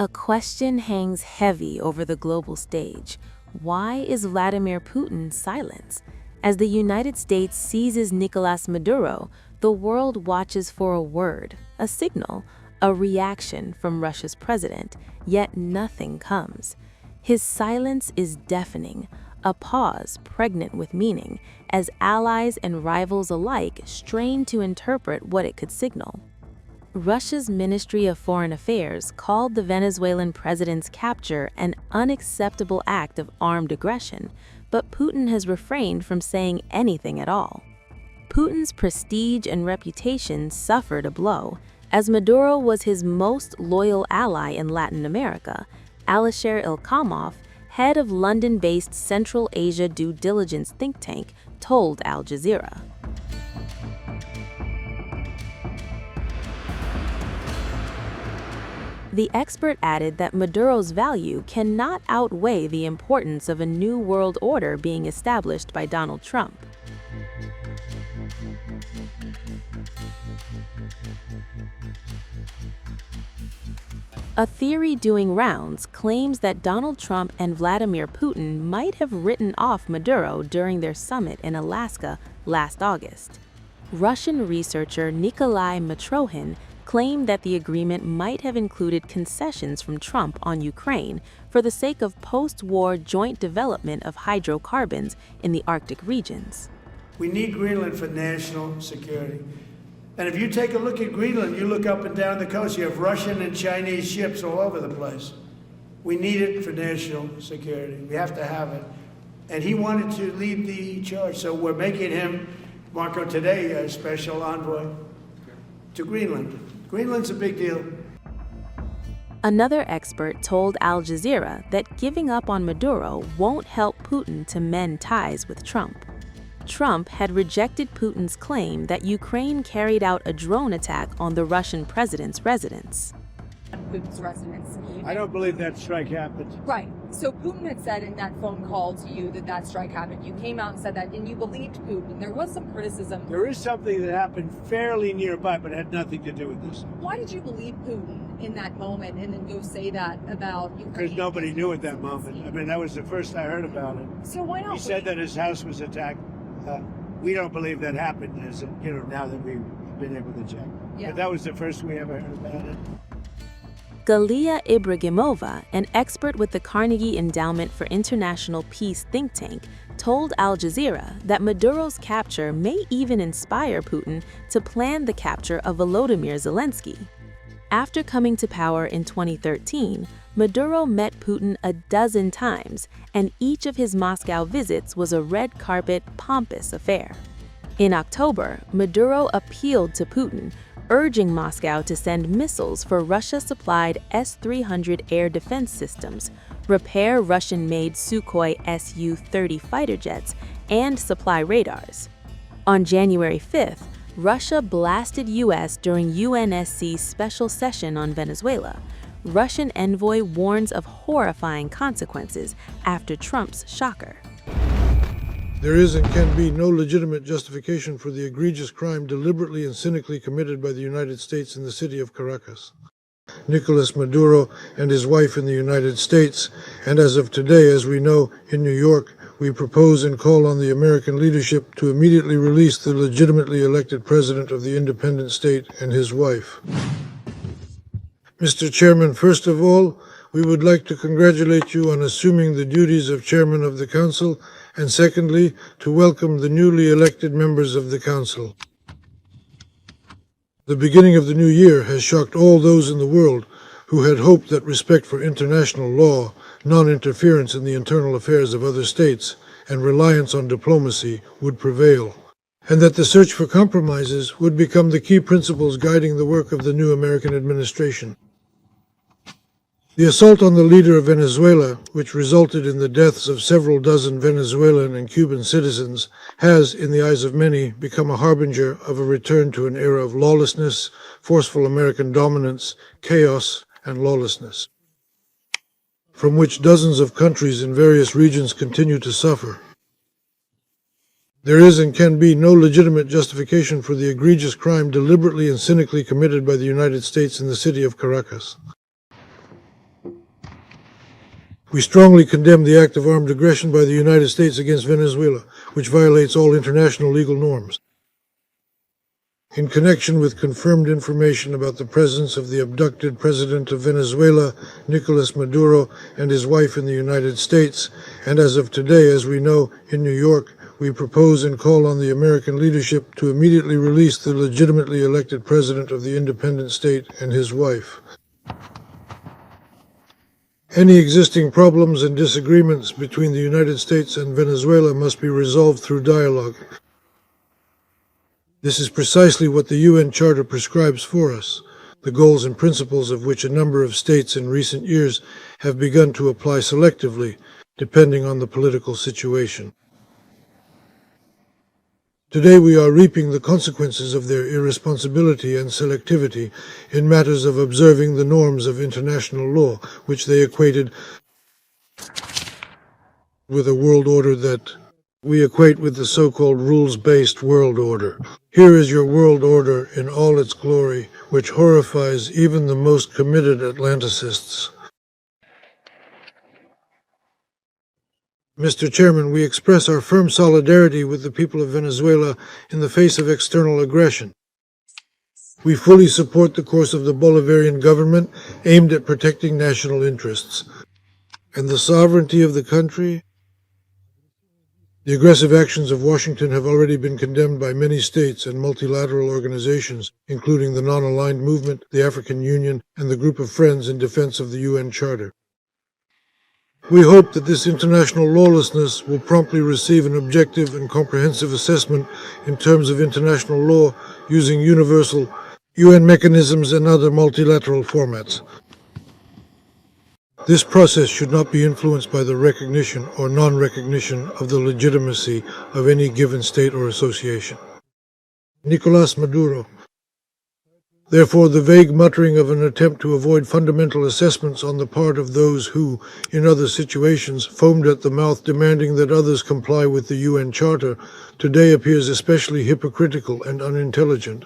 A question hangs heavy over the global stage. Why is Vladimir Putin silent? As the United States seizes Nicolas Maduro, the world watches for a word, a signal, a reaction from Russia's president, yet nothing comes. His silence is deafening, a pause pregnant with meaning, as allies and rivals alike strain to interpret what it could signal. Russia's Ministry of Foreign Affairs called the Venezuelan president's capture an unacceptable act of armed aggression, but Putin has refrained from saying anything at all. Putin's prestige and reputation suffered a blow, as Maduro was his most loyal ally in Latin America. Alisher Ilkamov, head of London-based Central Asia due diligence think tank, told Al Jazeera. The expert added that Maduro's value cannot outweigh the importance of a new world order being established by Donald Trump. A theory doing rounds claims that Donald Trump and Vladimir Putin might have written off Maduro during their summit in Alaska last August. Russian researcher Nikolai Maduro claimed that the agreement might have included concessions from Trump on Ukraine for the sake of post-war joint development of hydrocarbons in the Arctic regions. We need Greenland for national security. And if you take a look at Greenland, you look up and down the coast, you have Russian and Chinese ships all over the place. We need it for national security. We have to have it. And he wanted to lead the charge, so we're making him, Marco, today, a special envoy to Greenland. Greenland's a big deal. Another expert told Al Jazeera that giving up on Maduro won't help Putin to mend ties with Trump. Trump had rejected Putin's claim that Ukraine carried out a drone attack on the Russian president's residence. Putin's residence. I don't believe that strike happened. Right. So Putin had said in that phone call to you that that strike happened. You came out and said that, and you believed Putin. There was some criticism. There is something that happened fairly nearby, but had nothing to do with this. Why did you believe Putin in that moment and then go say that about Ukraine? Because nobody knew at that moment. I mean, that was the first I heard about it. So why not? He said that his house was attacked. We don't believe that happened, as now that we've been able to check. Yeah. But that was the first we ever heard about it. Galia Ibragimova, an expert with the Carnegie Endowment for International Peace think tank, told Al Jazeera that Maduro's capture may even inspire Putin to plan the capture of Volodymyr Zelensky. After coming to power in 2013, Maduro met Putin a dozen times, and each of his Moscow visits was a red carpet, pompous affair. In October, Maduro appealed to Putin, urging Moscow to send missiles for Russia-supplied S-300 air defense systems, repair Russian-made Sukhoi Su-30 fighter jets, and supply radars. On January 5th, Russia blasted U.S. during UNSC's special session on Venezuela. Russian envoy warns of horrifying consequences after Trump's shocker. There is and can be no legitimate justification for the egregious crime deliberately and cynically committed by the United States in the city of Caracas. Nicolas Maduro and his wife in the United States, and as of today, as we know, in New York, we propose and call on the American leadership to immediately release the legitimately elected president of the independent state and his wife. Mr. Chairman, first of all, we would like to congratulate you on assuming the duties of Chairman of the Council, and secondly, to welcome the newly elected members of the Council. The beginning of the new year has shocked all those in the world who had hoped that respect for international law, non-interference in the internal affairs of other states, and reliance on diplomacy would prevail, and that the search for compromises would become the key principles guiding the work of the new American administration. The assault on the leader of Venezuela, which resulted in the deaths of several dozen Venezuelan and Cuban citizens, has, in the eyes of many, become a harbinger of a return to an era of lawlessness, forceful American dominance, chaos, and lawlessness, from which dozens of countries in various regions continue to suffer. There is and can be no legitimate justification for the egregious crime deliberately and cynically committed by the United States in the city of Caracas. We strongly condemn the act of armed aggression by the United States against Venezuela, which violates all international legal norms. In connection with confirmed information about the presence of the abducted president of Venezuela, Nicolas Maduro, and his wife in the United States, and as of today, as we know, in New York, we propose and call on the American leadership to immediately release the legitimately elected president of the independent state and his wife. Any existing problems and disagreements between the United States and Venezuela must be resolved through dialogue. This is precisely what the UN Charter prescribes for us, the goals and principles of which a number of states in recent years have begun to apply selectively, depending on the political situation. Today we are reaping the consequences of their irresponsibility and selectivity in matters of observing the norms of international law, which they equated with a world order that we equate with the so-called rules-based world order. Here is your world order in all its glory, which horrifies even the most committed Atlanticists. Mr. Chairman, we express our firm solidarity with the people of Venezuela in the face of external aggression. We fully support the course of the Bolivarian government aimed at protecting national interests and the sovereignty of the country. The aggressive actions of Washington have already been condemned by many states and multilateral organizations, including the Non-Aligned Movement, the African Union, and the Group of Friends in Defense of the UN Charter. We hope that this international lawlessness will promptly receive an objective and comprehensive assessment in terms of international law using universal UN mechanisms and other multilateral formats. This process should not be influenced by the recognition or non-recognition of the legitimacy of any given state or association. Nicolas Maduro. Therefore, the vague muttering of an attempt to avoid fundamental assessments on the part of those who, in other situations, foamed at the mouth demanding that others comply with the UN Charter, today appears especially hypocritical and unintelligent.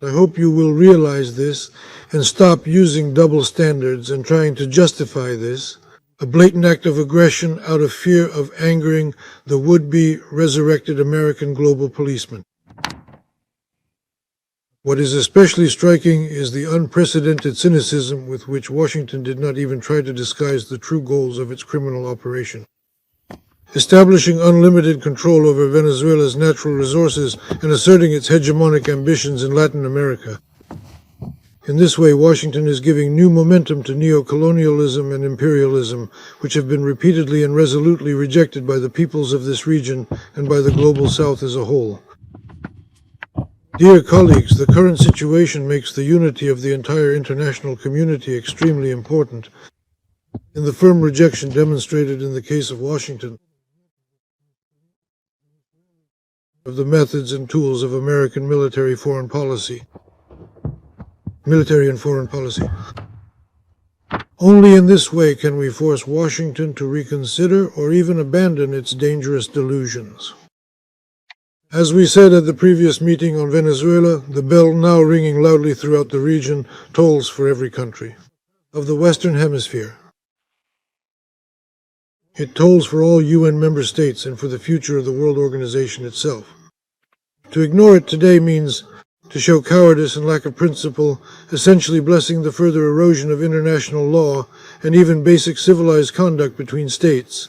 I hope you will realize this and stop using double standards and trying to justify this, a blatant act of aggression out of fear of angering the would-be resurrected American global policeman. What is especially striking is the unprecedented cynicism with which Washington did not even try to disguise the true goals of its criminal operation. Establishing unlimited control over Venezuela's natural resources and asserting its hegemonic ambitions in Latin America. In this way, Washington is giving new momentum to neocolonialism and imperialism, which have been repeatedly and resolutely rejected by the peoples of this region and by the global South as a whole. Dear colleagues, the current situation makes the unity of the entire international community extremely important. In the firm rejection demonstrated in the case of Washington of the methods and tools of American military and foreign policy. Only in this way can we force Washington to reconsider or even abandon its dangerous delusions. As we said at the previous meeting on Venezuela, the bell now ringing loudly throughout the region tolls for every country of the Western Hemisphere. It tolls for all UN member states and for the future of the world organization itself. To ignore it today means to show cowardice and lack of principle, essentially blessing the further erosion of international law and even basic civilized conduct between states.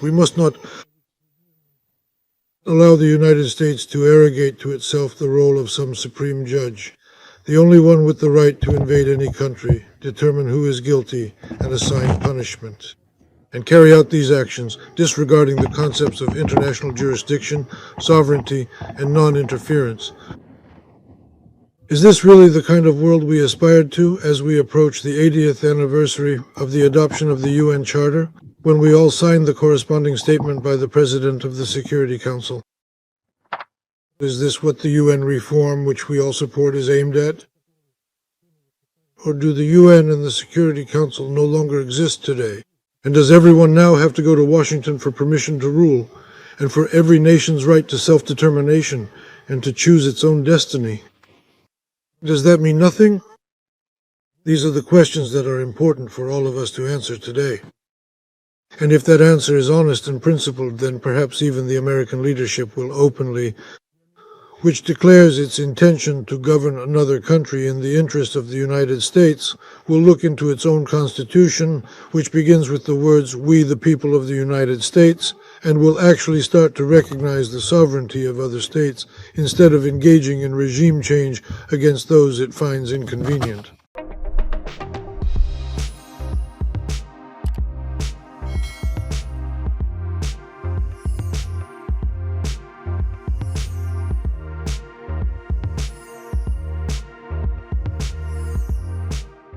We must not allow the United States to arrogate to itself the role of some supreme judge, the only one with the right to invade any country, determine who is guilty, and assign punishment, and carry out these actions, disregarding the concepts of international jurisdiction, sovereignty, and non-interference. Is this really the kind of world we aspired to as we approach the 80th anniversary of the adoption of the UN Charter, when we all signed the corresponding statement by the President of the Security Council? Is this what the UN reform, which we all support, is aimed at? Or do the UN and the Security Council no longer exist today? And does everyone now have to go to Washington for permission to rule, and for every nation's right to self-determination and to choose its own destiny? Does that mean nothing? These are the questions that are important for all of us to answer today. And if that answer is honest and principled, then perhaps even the American leadership will openly, which declares its intention to govern another country in the interest of the United States, will look into its own constitution, which begins with the words, "We the people of the United States," and will actually start to recognize the sovereignty of other states instead of engaging in regime change against those it finds inconvenient.